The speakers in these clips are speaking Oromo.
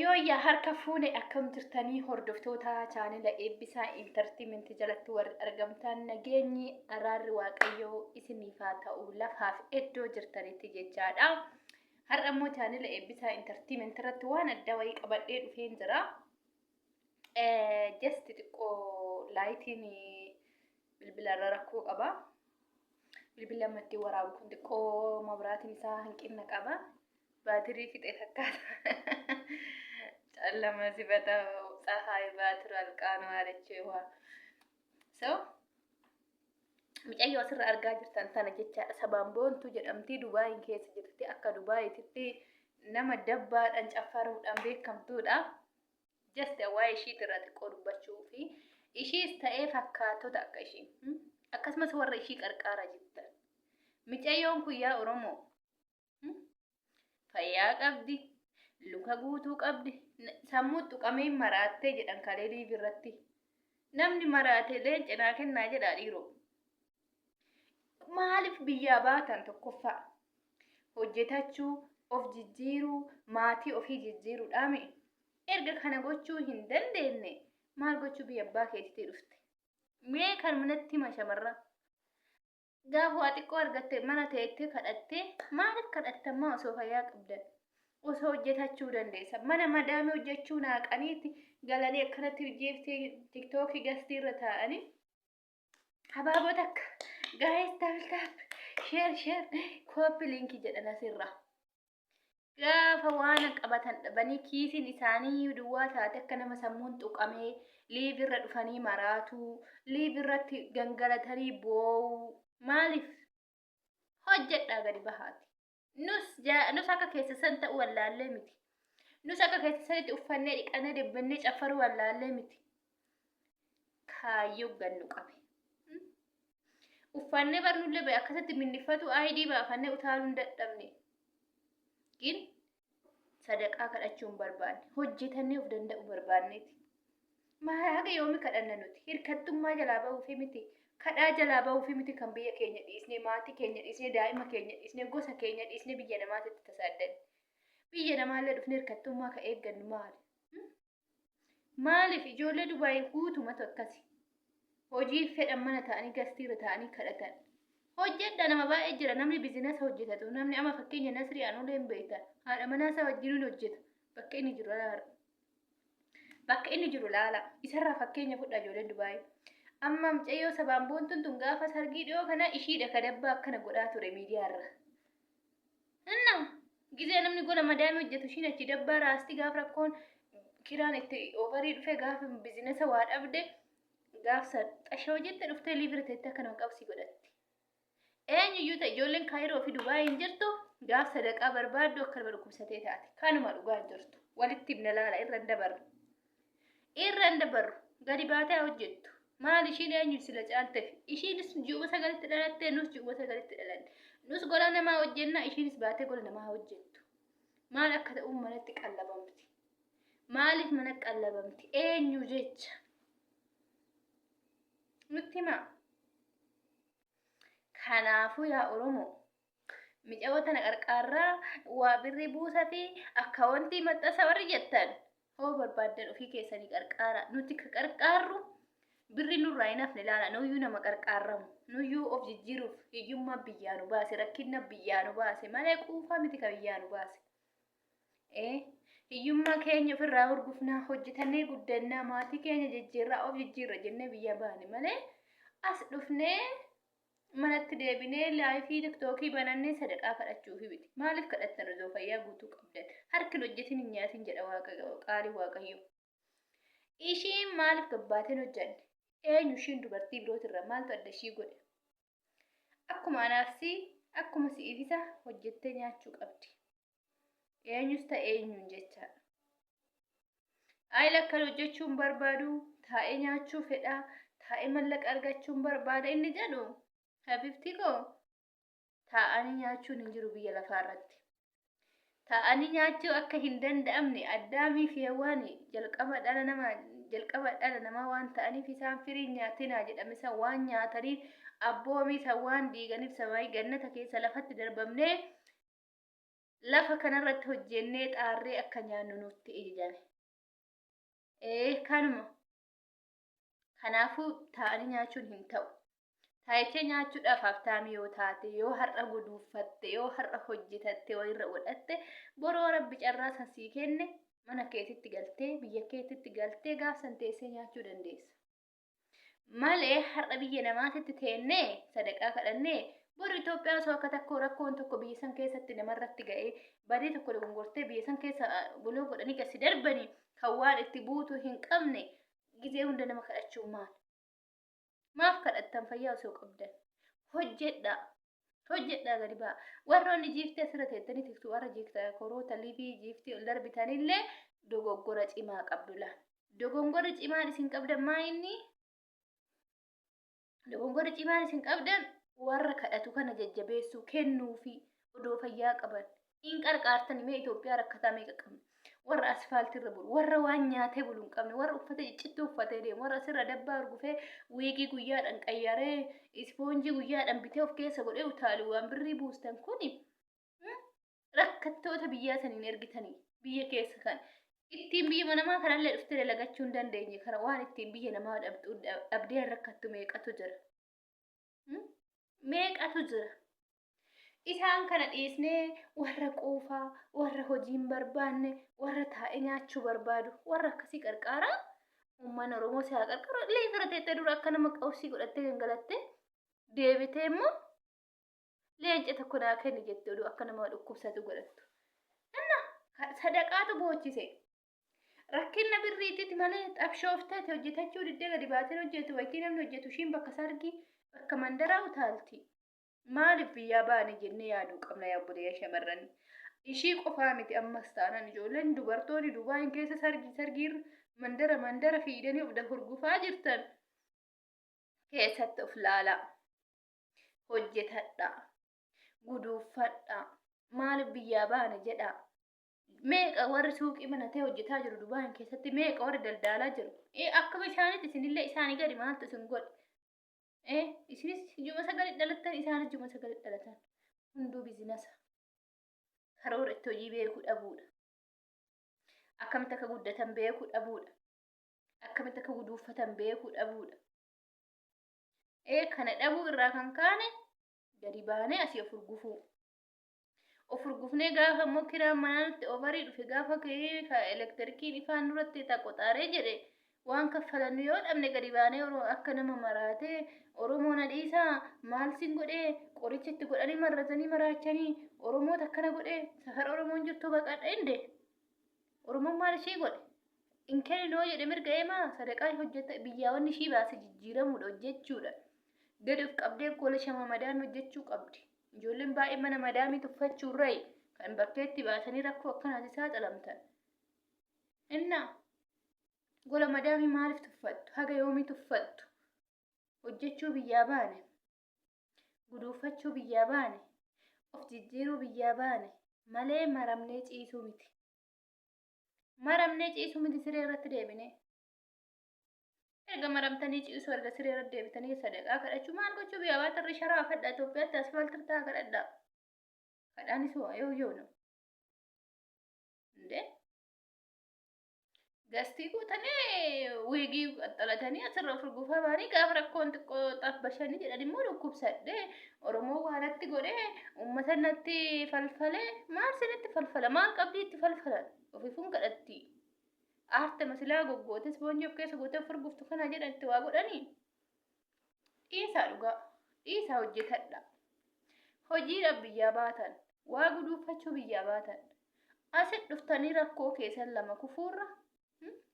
Yoo harka fuune akkam jirtanii hordoftoota chaanela eebbisaa intartiimentii jalatti warri argamtan nageenyi araarri waaqayyoo isiniif haa ta'u lafaaf iddoo jirtanitti jechaadha. Har'a immoo chaanela eebbisaa intartiimentii irratti waan adda wayii qabadhee dhufeen jira. Just xiqqoo laayitiin bilbilarra rakkoo qaba. Bilbila maddii waraabu kun xiqqoo mabraatiin isaa hanqina qaba. Baatirii fixee fakkaata. Lama sibata ፀሐይ ባትር አልቃኑ አለችው ሰው ሚጨዮ ስራ አርጋ ጅርታን ታነ ጀቻ ሰባምቦንቱ ጀደምቲ ዱባይ ኬስ ጅርቲ አካ ዱባይ ትቲ ነመ ደባዳን ጨፈሩዳን ቤከምቱዳ ጀስት ዋይ ሺ ትራት ቆዱባችሁ ፊ ኢሺ ስታኤ ፈካቶ ታቀሺ አከስመስ ወረ ኢሺ ቀርቃራ ጅታ ሚጨዮን ኩያ ኦሮሞ ፈያ ቀብዲ luka guutuu qabdi sammuutu qamee maraatee jedhan kaleelii birratti namni maraatee leencinaa kennaa jedha dhiiroo maaliif biyyaa baatan tokkoffaa hojjetachuu of jijjiiruu maatii ofii jijjiiruudhaami erga kana gochuu hin dandeenye maal gochuu biyya abbaa keetii dhufte mee kan manatti mashamarra gaafa waa xiqqoo argatte mana teettee kadhattee maaliif kadhattammaa osoo fayyaa qabdan osoo hojjetachuu dandeessa mana madaamee hojjechuu naaqaniiti galanii akkanatti hojjeeftee tiktookii gastii irra taa'anii habaabota akka gaayis taaptaap sheer kooppi liinkii jedhan asirra gaafa waan qabatan dhabanii kiisiin isaanii duwwaa taate akka nama sammuun tuqamee liivirra dhufanii maraatuu liivirratti gangalatanii boo'uu maaliif hojjedhaa gadi bahaati. Nus akka keessa san ta'u wallaallee miti. Nus akka keessa sanitti uffannee dhiqannee dibbannee caffaru wallaallee miti. Kaayyoo gannu qabe. Uffannee barnullee ba'e akkasitti minnifatu ID baafannee utaaluu hin dadhabne. Gin sadaqaa kadhachuun barbaanne hojjetannee of danda'u barbaanneeti. Maa haga yoomi kadhanna nuti hirkattummaa jalaa ba'uufi miti. Kadhaa jalaa ba'uufi miti kan biyya keenya dhiisnee maatii keenya dhiisnee daa'ima keenya dhiisnee gosa keenya dhiisnee biyya namaatti tasaaddan. Biyya namaallee dhufnee hirkattummaa ka eeggannu maali? Maaliif ijoollee Dubaayii guutumatu akkasi? Hojii fedhan mana ta'anii gastiirra ta'anii kadhatan. Hojjedha nama baay'ee jira namni biizinasa hojjetatu namni ama fakkeenya Nasrii Anuulee hin beektan haadha manaasaa wajjin hojjeta bakka inni jiru laala. Bakka inni jiru laala isarraa fakkeenya fudhaa ijoolleen Dubaayii. Amma mucayyoo sabaamboontuun tun gaafa sargii dhiyoo kana ishiidha kadabbaa akkana godhaa ture miidiyaarra. Gizee namni gola madaamii hojjetu ishiin achi dabbaa raastii gaafa rakkoon kiraan itti oovarii dhufe gaafa biizinasa waa dhabde gaafsa xashoo jette dhuftee liibira teetti akkana qabsii godhatti. Eenyuyyuu ta'e ijoolleen Kaayiroo fi Dubaayii hin jirtu gaaf sadaqaa barbaaddu akka nama dhukkubsatee taate. Kanuma dhugaa jirtu. Walitti himna laala irra hin dabarru. Irra hin dabarru. Gadi baatee hojjettu. Maal ishiin eenyu sila caalteef ishiinis ji'uma sagalitti dhalattee nus ji'uma sagalitti dhalanne nus gola namaa hojjenna ishiinis baatee gola namaa hojjettu maal akka ta'u manatti qallabamti maaliif mana qallabamti eenyu jecha nutti himaa kanaafuu yaa Oromoo micaawota na qarqaarraa waa birrii buusati akka wanti maxxasa warri jettan hoo barbaaddan ofii keessanii qarqaara nuti ka qarqaarru birri nurraa hinaafne laala nuyyuu nama qarqaarramu nuyyuu of jijjiiruuf hiyyummaa biyyaa nu baase rakkina biyyaa nu baase malee quufaa miti ka biyyaa nu baase hiyyummaa keenya ofirraa hurgufnaa hojjetannee guddannaa maatii keenya jijjiirraa of jijjiirra jennee biyya baane malee as dhufnee manatti deebinee laayifii tiktookii banannee sadaqaa kadhachuufi miti maaliif kadhattan osoo fayyaa guutuu qabdan harkin hojjetin hin nyaatin jedha qaalii waaqayyo ishiin maaliif gabbaateen hojjanne eenyu ishiin dubartii birootirra maaltu adda ishii godhe akkuma anaafsi akkuma si'ifisa hojjettee nyaachuu qabdi eenyus ta'e eenyuun jechaadha. Ayi lakkan hojjechuun barbaadu taa'ee nyaachuu fedha taa'ee mallaqa argachuun barbaada inni jedhu habibti koo taa'anii nyaachuun hin jiru biyya lafaarratti. Taa'anii nyaachuu akka hin danda'amne Addaamii fi Hawwaan jalqaba dhala namaa jalqaba dhala namaa waan ta'aniif isaan firii nyaatinaa jedhame san waan nyaataniif abboomii san waan diiganiif samaayii gannata keessa lafatti darbamnee lafa kanarratti hojjennee xaarree akka nyaannu nutti ijjame. Kanuma. Kanaafuu taa'anii nyaachuun hin ta'u. Taa'ee nyaachuudhaaf haftaami yoo taate, yoo har'a guduuffatte, yoo har'a hojjetatte, wayirra godhatte, boroo Rabbi carraa san sii kenne mana keetitti galtee, biyya keetitti galtee gaafsan teessee nyaachuu dandeessa. Malee har'a biyya namaatitti teennee sadaqaa kadhannee boru Itoophiyaa osoo akka takko rakkoon tokko biyya san keessatti namarratti ga'ee badii tokko dogongortee biyya san keessa buloo godhanii gasi darbanii kan waan itti buutu hin qabne gizee hunda nama kadhachuu maal? Maaf kadhattan fayyaa osoo qabdan? Hojjedhaa gadi ba'a. Warroonni jiiftee asirra teettanii tiktuu warra jiiftaa koroota liivii jiiftii ol darbitanillee dogoggora cimaa qabdu laal. Dogongorri cimaan isin qabdan maa inni? Dogongorri cimaan isin qabdan warra kadhatu kana jajjabeessuu kennuu fi odoo fayyaa qaban in qarqaartanii mee Itoophiyaa rakkataa meeqa qabna? Warra asfaaltiirra bulu, warra waan nyaatee bulu hin qabne, warra uffata ciccittuu uffatee deemu, warra asirra dabbaa urgufee wiigii guyyaadhaan qayyaree ispoonjii guyyaadhaan bitee of keessa godhee utaalu waan birrii buustan kuni rakkattoota biyyaa saniin ergitanii biyya keessa kan ittiin biyya namaa kanallee dhuftee lagachuu hin dandeenye kana waan ittiin biyya namaa dhabdee rakkattu meeqatu jira? Meeqatu jira? Isaan kana dhiisnee warra quufaa, warra hojiin barbaanne, warra taa'ee nyaachuu barbaadu, warra akkasii qarqaaraa uummanni Oromoo si haa qarqaaru. Illee fira teettee dura akka nama qawsii godhattee gangalattee deebitee immoo leenca tokko naa kenni jettee oduu akka nama dhukkubsatu godhattu. Sadaqaatu boochise. Rakkinna birriititti malee xabshooftaate hojjetachuu diddee gadi baatee hojjetu wakii namni hojjetu ishiin bakka sargii bakka mandaraa utaalti. Maaliif biyyaa baane jennee yaaduu qabna yaa obboleeyyaa shamarran. Ishii qofaa miti ammas taanaan ijoolleen dubartoonni Dubaayii keessa sargiirra mandara fiidanii of hurgufaa jirtan keessatti of laalaa. Hojjetadhaa. Guduuffadhaa. Maaliif biyyaa baane jedhaa. Meeqa warri suuqii banatee hojjetaa jiru Dubaayii keessatti meeqa warri daldaalaa jiru. Akka bishaanitti isinillee isaanii gadi maaltu isin godhe. Isinis juma sagalee dhalattan isaanis juma sagalee dhalatan. Hunduu biizinasa. Karoora itti hojii beekuu dhabuudha. Akkamitti akka guddatan beekuu dhabuudha. Akkamitti akka guduuffatan beekuu dhabuudha. Kana dhabuu irraa kan kaane gadi baanee asii of urgufuu. Of urgufnee gaafa immoo kiraan manaa nutti ofarii dhufe gaafa elektirikiin ifaan duratti taqoxaaree jedhe waan kaffalannu yoo dhabne gadi baanee akka nama maraatee Oromoo na dhiisaa maal sin godhee qoricha itti godhanii marratanii maraachanii Oromoota akkana godhee safara Oromoon jirtu baqadha inde Oromoon maal ishii godhe in kenninoo jedhe mirga eemaa sadaqaa hojjeta biyyaa wanni ishii baase jijjiiramuudha hojjechuudha gadi of qabdee gola shama madaan hojjechuu qabdi ijoolleen baay'ee mana madaamii tuffachuu irraa kan bakkeetti baasanii rakkoo akkanaati isaa xalamtan innaa gola madaamii maaliif tuffattu haga yoomii tuffattu hojjechuu biyyaa baane guduuffachuu biyyaa baane of jijjiiruu biyyaa baane malee maramnee ciisuu miti. Maramnee ciisuu miti siree irratti deebine. Erga maramtanii ciisuu erga siree irratti deebitanii sadaqaa kadhachuu maal gochuu biyyaa baatarri sharaa fadhaa Itoophiyaatti asfaaltii taa kadhadhaa. Kadhaanis yoo no. Indee gastii guutanii wiigii qaxxalatanii asirra of urgufaa baanii gaafa rakkoon xiqqoo xabbashanii jedhan immoo dhukkubsadhee Oromoo waanatti godhee uummata natti falfalee maal sinitti falfala maal qabdii itti falfalan ofiifuun kadhatti aarte masilaa goggootes boonjii of keessa gootee of urguftu kana jedhan itti waa godhanii dhiisaa dhugaa dhiisaa hojjetadha hojiidhaaf biyyaa baatan waa guduuffachuu biyyaa baatan asit dhuftanii rakkoo keessan lama kufuurra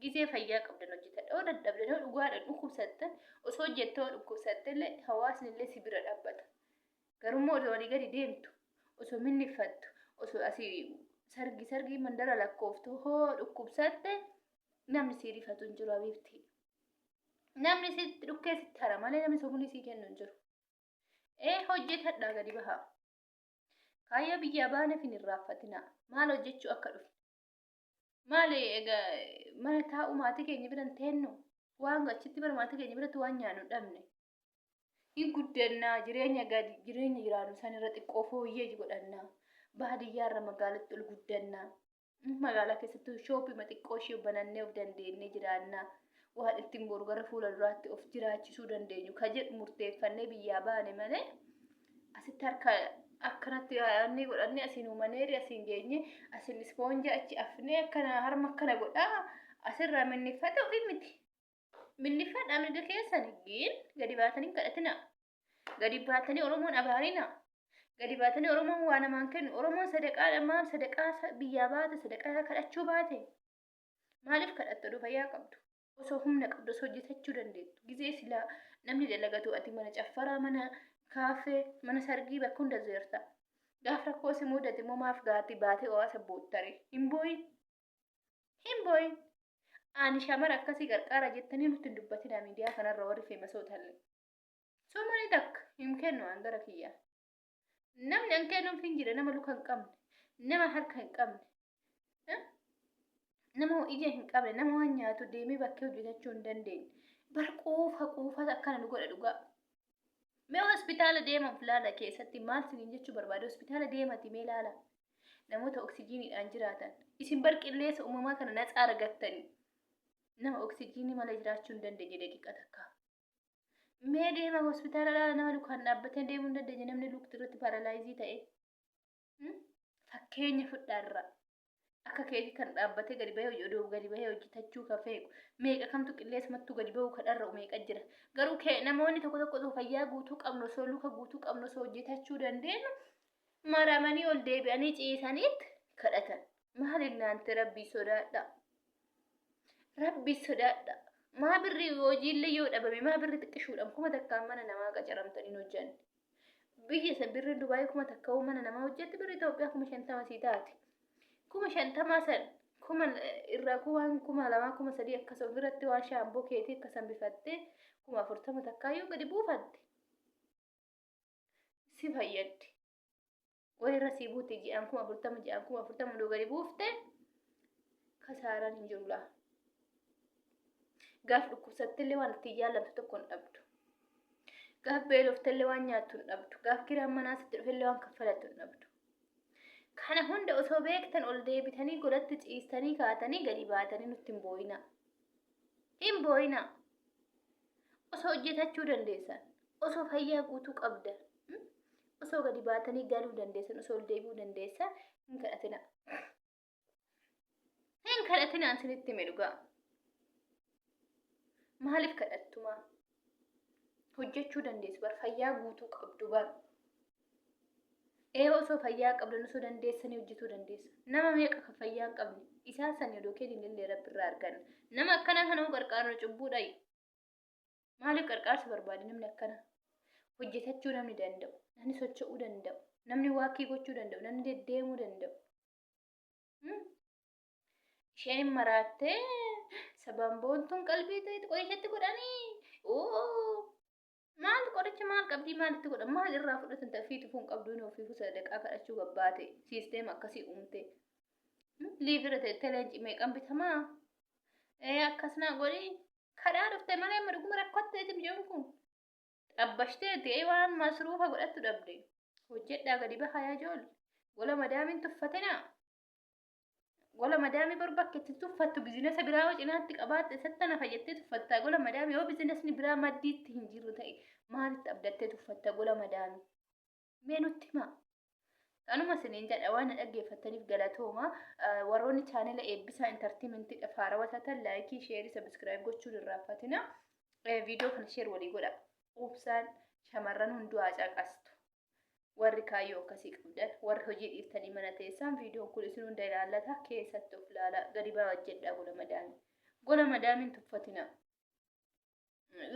gizee fayyaa qabdan hojjetadha. Oo dadhabdanii dhugaadhaan dhukkubsattan osoo hojjettoo dhukkubsattillee hawaasni illee si bira dhaabbata. Garummoo osoo walii gadi deemtu osoo minnifattu osoo asii sargii mandara lakkooftu hoo dhukkubsatte namni si rifatu hin jiru abiibti. Namni si dhukkee sitti hara malee namni somni si kennu hin jiru. Hojjetadhaa gadi bahaa. Kaayyaa biyyaa baaneef hin irraanfatinaa. Maal hojjechuu akka dhufu. maali egaa mana taa'u maatii keenya biran teennu waan achitti bara maatii keenya biratti waan nyaannu dhabne hin guddannaa jireenya gadi jireenya jiraannu san irra xiqqoo fooyyee godhannaa baadiyyaarra magaalatti ol guddannaa magaalaa keessatti shooppii xiqqoo ishee banannee of dandeenye jiraannaa waan ittiin boru gara fuula duraatti of jiraachisuu dandeenyu ka jedhu murteeffannee biyyaa baane malee asitti harka akkanatti yaadni godhanne asiin uumaneeri asiin geenye asiin ispoonjii achi afnee akkana harma akkana godhaa asirraa minnifate ofii miti minnifadhaa mirga keessan hin gadi baatanii kadhatina gadi baatanii oromoon abaarina gadi baatanii oromoon waa namaan kennu oromoon sadaqaa dhammaan sadaqaa biyyaa baate sadaqaa kadhachuu baate maaliif kadhattu fayyaa qabdu osoo humna qabdu osoo hojjetachuu dandeettu gizee silaa namni dalagatu ati mana caffaraa mana kaafee mana sargii bakka hunda zeerta gaaf rakkoo si mudate immoo maaf gaati baatee owaasa boottare hin booyin ani shamara akkasii qarqaara jettanii nutti hin dubbatinaa miidiyaa kanarra warri feemasootallee soomanii takka hin kennu an gara kiyyaa namni an kennuuf hin jira nama luka hin qabne nama harka hin qabne nama ija hin qabne nama waan nyaatu deemee bakkee hojjetachuu hin dandeenye bar quufa akkana nu godha dhugaa mee hospitaala deema filaala keessatti maal siniin jechuu barbaade hospitaala deemati mee laala namoota oksijiiniidhaan jiraatan isin bar qilleessa uumamaa kana natsaa argattanii nama oksijiinii mala jiraachuu hin dandeenye daqiiqa takka mee deema hospitaala laala nama lukaan dhaabbatee deemuu hin dandeenye namni lukti irratti paaralaayizii ta'e fakkeenya fudhaarra akka keetii kan dhaabbatee gadi bahee oduu gadi bahee hojjetachuu ka feeku meeqa kamtu qilleessumattuu gadi bahuu kadharra meeqa jira garuu namoonni tokko fayyaa guutuu qabnu osoo luka guutuu qabnu osoo hojjetachuu dandeenyu maramanii ol deebi'anii ciisaniitti kadhatan maalinnaante rabbii sodaadha maa birrii hojiillee yoo dhabame maa birrii xiqqishuudhaan kuma takkaan mana namaa qacaramtanii hojjanne biyya san birrii Dubaayii kuma takkaa mana namaa hojjette birrii Itoophiyaa 50 sii taati 50 san kuma irraa kuma 2 kuma 3 akkasuma biratti waan shaamboo keetii akkasan bifattee kuma 40 takkaayyuu gadi buufatte si fayyaddi wayirra si buute ji'aan kuma 40 gadi buufte kasaaraan hin jiru laa gaaf dhukkubsattillee waan itti jaallattu tokko hin dhabdu gaaf beeloftallee waan nyaattu hin dhabdu gaaf kiraan manaa sitti dhufellee waan kaffalattu hin dhabdu kana hunda osoo beektan ol deebitanii godhatti ciistanii kaatanii gadi baatanii nutti hin booyina osoo hojjetachuu dandeessan osoo fayyaa guutuu qabdan osoo gadi baatanii galuu dandeessan osoo ol deebi'uu dandeessan hin kadhatinaan sinitti hime dhugaa maaliif kadhattumaa hojjechuu dandeessu bar fayyaa guutuu qabdu bar osoo fayyaa qabdan osoo dandeessanii hojjetuu dandeessa nama meeqa kan fayyaa hin qabne isaan san yoo kennin illee rabbirraa argan nama akkana kana qarqaaruu cubbuudhayi maaliif qarqaarsa barbaade namni akkana hojjetachuu namni danda'u namni socho'uu danda'u namni waakii gochuu danda'u namni deddeemuu danda'u isheen maraattee sabamboontuun qalbii ta'e qorichatti godhanii maal qoricha maal qabdii maalitti godhan maal irraa fudhatan ta'fii tufuun qabduun ofiifu sadaqaa kadhachuu gabbaate siisteema akkasii uumte liivira teleenci meeqan bitamaa akkasnaa godhi kadhaa dhufte malee amma dhuguma rakkotteetim jedhu kun dhabbashtee ta'ee waan masruufa godhattu dhabde hojjedhaa gadi bahaa yaa ijoollee gola madaamin tuffatinaa gola madaamii barbakketti tuffattu bizinesa biraa cinaatti qabaatte sattana fayyattee tuffattaa gola madaamii yoo bizinesni biraa maddiitti hin jirru ta'e maalitti abdattee tuffatta gola madaamii mee nutti himaa kanuma siniin jedha waan dhaggeeffattaniif galatooma warroonni chaanela eebbisaa intartiimentii dhafaarawwata tan laayikii sheerii sabiskiraayib gochuun irraanfatina viidiyoo kana sheer walii godha ubsaan shamarran hunduu haacaqastu warri kaayyoo akkasii qabdan warri hojii dhiiftanii mana teessan viidiyoon kun isin hunda ilaallata keessatti of ilaala gadi baa hojjedhaa gola madaamin tuffatina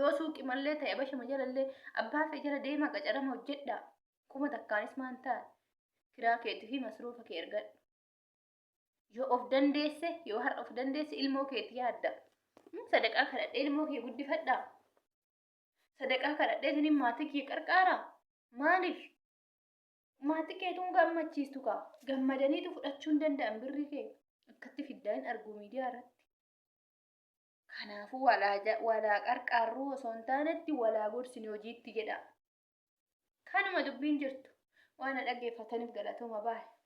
yoo suuqi mallee ta'e bashama jalallee abbaa fi jala deemaa qacarama hojjedhaa kuma takkaanis maan ta'a kiraa keetii fi masruufa kee ergadhu yoo of dandeesse yoo har'a of dandeesse ilmoo keetii yaadda sadaqaa kadhadhee ilmoo kee guddifadhaa sadaqaa kadhadhee isinin maatii kee qarqaaraa maaliif maatii keetuun gammachiistu kaa gammadaniitu fudhachuu hin danda'an birrii kee akkatti fiddaan argu miidiyaa irratti. Kanaafuu walaa qarqaarruu osoo hin taanetti walaa gorsine hojiitti jedha. Kanuma dubbiin jirtu. Waan dhaggeeffataniif galatooma baay'ee.